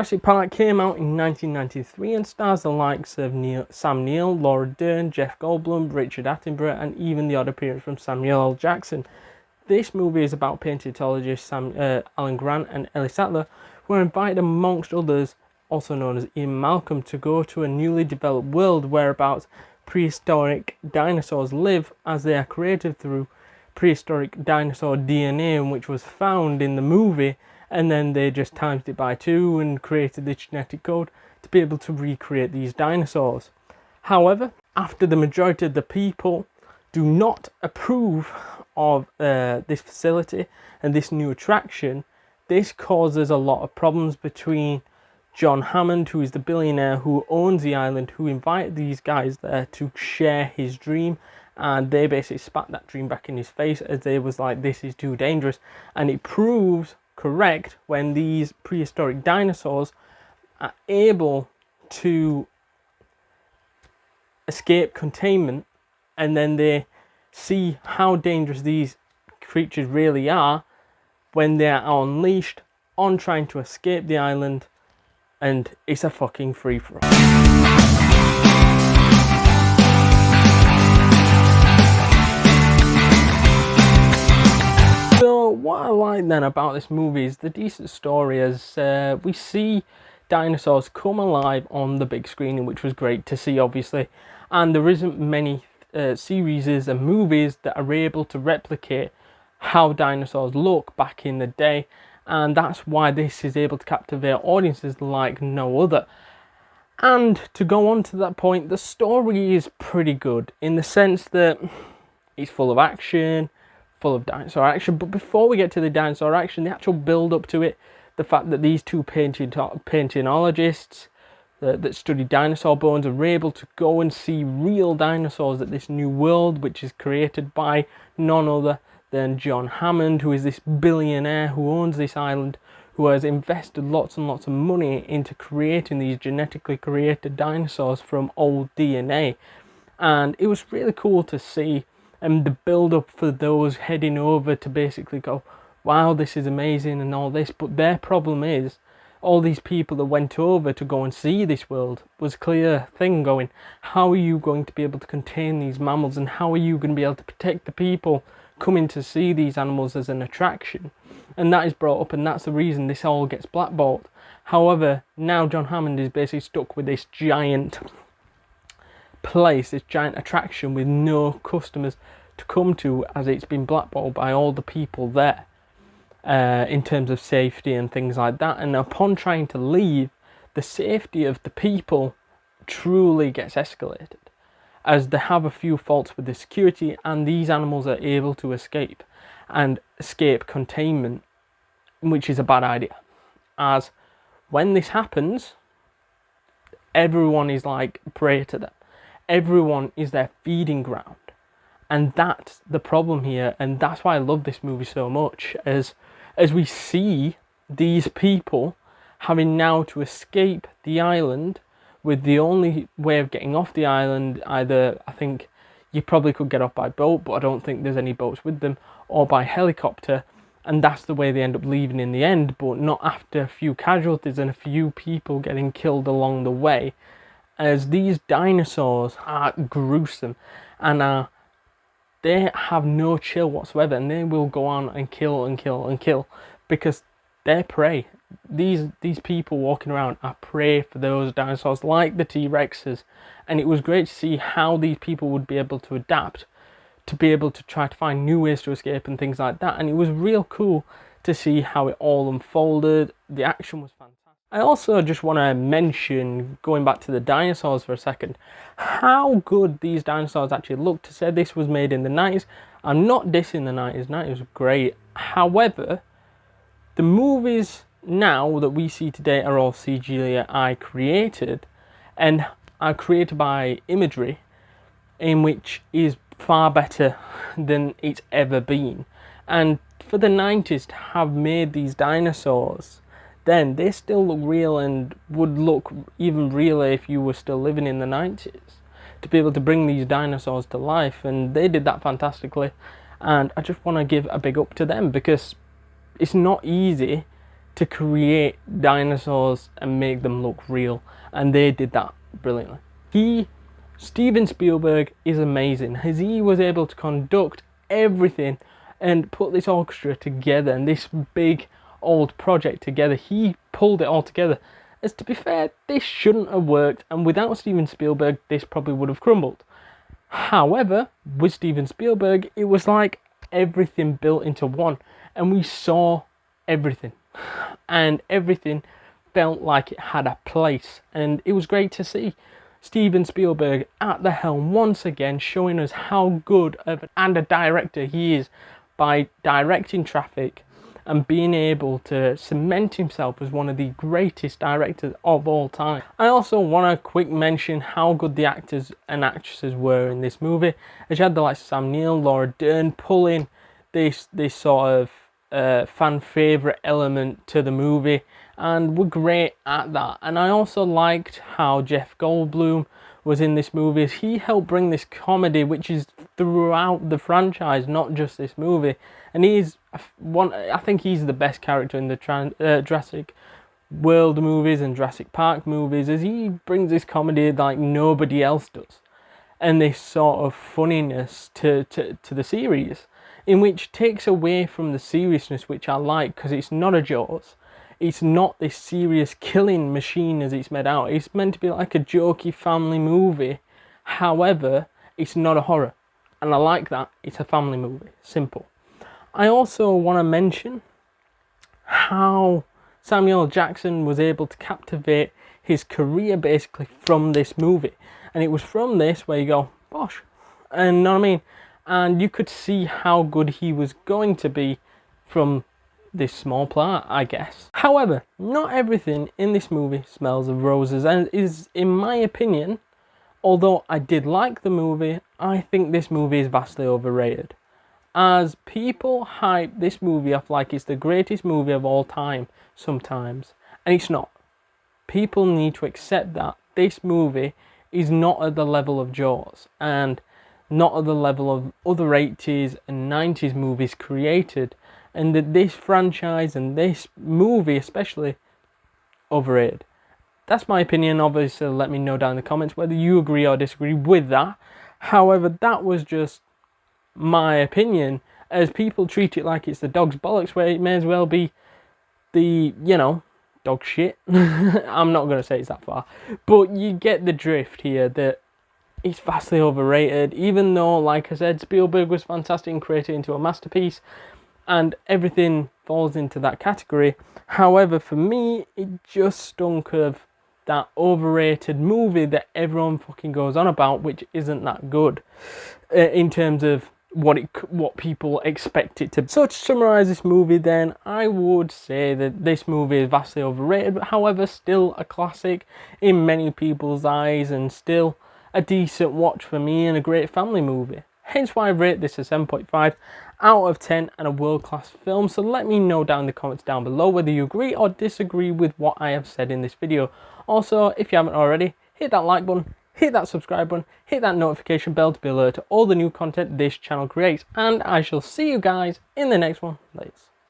Jurassic Park came out in 1993 and stars the likes of Sam Neill, Laura Dern, Jeff Goldblum, Richard Attenborough, and even the odd appearance from Samuel L Jackson. This movie is about paleontologists Alan Grant and Ellie Sattler, who are invited amongst others, also known as Ian Malcolm, to go to a newly developed world whereabouts prehistoric dinosaurs live, as they are created through prehistoric dinosaur DNA, which was found in the movie, and then they just times it by 2 and created the genetic code to be able to recreate these dinosaurs. However, after the majority of the people do not approve of this facility and this new attraction, this causes a lot of problems between John Hammond, who is the billionaire who owns the island, who invited these guys there to share his dream, and they basically spat that dream back in his face as they was like, this is too dangerous. And it proves correct when these prehistoric dinosaurs are able to escape containment, and then they see how dangerous these creatures really are when they are unleashed on trying to escape the island, and it's a fucking free-for-all. So what I like then about this movie is the decent story, as we see dinosaurs come alive on the big screen, which was great to see, obviously, and there isn't many series and movies that are able to replicate how dinosaurs look back in the day, and that's why this is able to captivate audiences like no other. And to go on to that point, the story is pretty good in the sense that it's full of action, full of dinosaur action. But before we get to the dinosaur action, the actual build up to it, the fact that these two paleontologists that study dinosaur bones are able to go and see real dinosaurs at this new world, which is created by none other than John Hammond, who is this billionaire who owns this island, who has invested lots and lots of money into creating these genetically created dinosaurs from old DNA. And it was really cool to see the build up for those heading over to basically go, wow, this is amazing and all this. But their problem is, all these people that went over to go and see this world was clear thing going, how are you going to be able to contain these mammals, and how are you going to be able to protect the people coming to see these animals as an attraction? And that is brought up, and that's the reason this all gets blackballed. However, now John Hammond is basically stuck with this giant place, this giant attraction with no customers to come to, as it's been blackballed by all the people there in terms of safety and things like that. And upon trying to leave, the safety of the people truly gets escalated, as they have a few faults with the security, and these animals are able to escape and escape containment, which is a bad idea, as when this happens, everyone is like prey to them. Everyone is their feeding ground, and that's the problem here. And that's why I love this movie so much, as we see these people having now to escape the island, with the only way of getting off the island, either, I think you probably could get off by boat, but I don't think there's any boats with them, or by helicopter, and that's the way they end up leaving in the end, but not after a few casualties and a few people getting killed along the way, as these dinosaurs are gruesome, and they have no chill whatsoever, and they will go on and kill and kill and kill, because they're prey. These people walking around are prey for those dinosaurs, like the T-Rexes, and it was great to see how these people would be able to adapt, to be able to try to find new ways to escape and things like that. And it was real cool to see how it all unfolded. The action was fantastic. I also just want to mention, going back to the dinosaurs for a second, how good these dinosaurs actually look. To say this was made in the 90s, I'm not dissing the 90s, 90s were great. However, the movies now that we see today are all CGI created, and are created by imagery in which is far better than it's ever been. And for the 90s to have made these dinosaurs, then they still look real, and would look even realer if you were still living in the 90s, to be able to bring these dinosaurs to life. And they did that fantastically, and I just want to give a big up to them, because it's not easy to create dinosaurs and make them look real, and they did that brilliantly. Steven Spielberg is amazing, as he was able to conduct everything and put this orchestra together and this big old project together. He pulled it all together. As to be fair, this shouldn't have worked, and without Steven Spielberg, this probably would have crumbled. However, with Steven Spielberg, it was like everything built into one, and we saw everything, and everything felt like it had a place, and it was great to see Steven Spielberg at the helm once again, showing us how good of and a director he is by directing traffic and being able to cement himself as one of the greatest directors of all time. I also want to quick mention how good the actors and actresses were in this movie, as you had the likes of Sam Neill, Laura Dern pulling this sort of fan favourite element to the movie, and were great at that. And I also liked how Jeff Goldblum was in this movie, as he helped bring this comedy which is throughout the franchise, not just this movie. And he's I think he's the best character in the Jurassic World movies and Jurassic Park movies, as he brings this comedy like nobody else does, and this sort of funniness to the series, in which takes away from the seriousness, which I like, because it's not a Jaws. It's not this serious killing machine as it's made out. It's meant to be like a jokey family movie. However, it's not a horror, and I like that. It's a family movie. Simple. I also want to mention how Samuel L. Jackson was able to captivate his career basically from this movie. And it was from this where you go, bosh. And you know what I mean? And you could see how good he was going to be from this small part, I guess. However, not everything in this movie smells of roses, and is, in my opinion, although I did like the movie, I think this movie is vastly overrated. As people hype this movie up like it's the greatest movie of all time sometimes, and it's not. People need to accept that this movie is not at the level of Jaws, and not at the level of other 80s and 90s movies created, and that this franchise and this movie especially overrated. That's my opinion. Obviously, let me know down in the comments whether you agree or disagree with that. However, that was just my opinion, as people treat it like it's the dog's bollocks, where it may as well be the, you know, dog shit. I'm not going to say it's that far, but you get the drift here, that it's vastly overrated, even though, like I said, Spielberg was fantastic and created it into a masterpiece, and everything falls into that category. However, for me, it just stunk of that overrated movie that everyone fucking goes on about, which isn't that good in terms of what people expect it to be. So to summarise this movie then, I would say that this movie is vastly overrated, but however still a classic in many people's eyes, and still a decent watch for me and a great family movie. Hence why I rate this a 7.5 out of 10 and a world-class film. So let me know down in the comments down below whether you agree or disagree with what I have said in this video. Also, if you haven't already, hit that like button, hit that subscribe button, hit that notification bell to be alerted to all the new content this channel creates, and I shall see you guys in the next one. Later.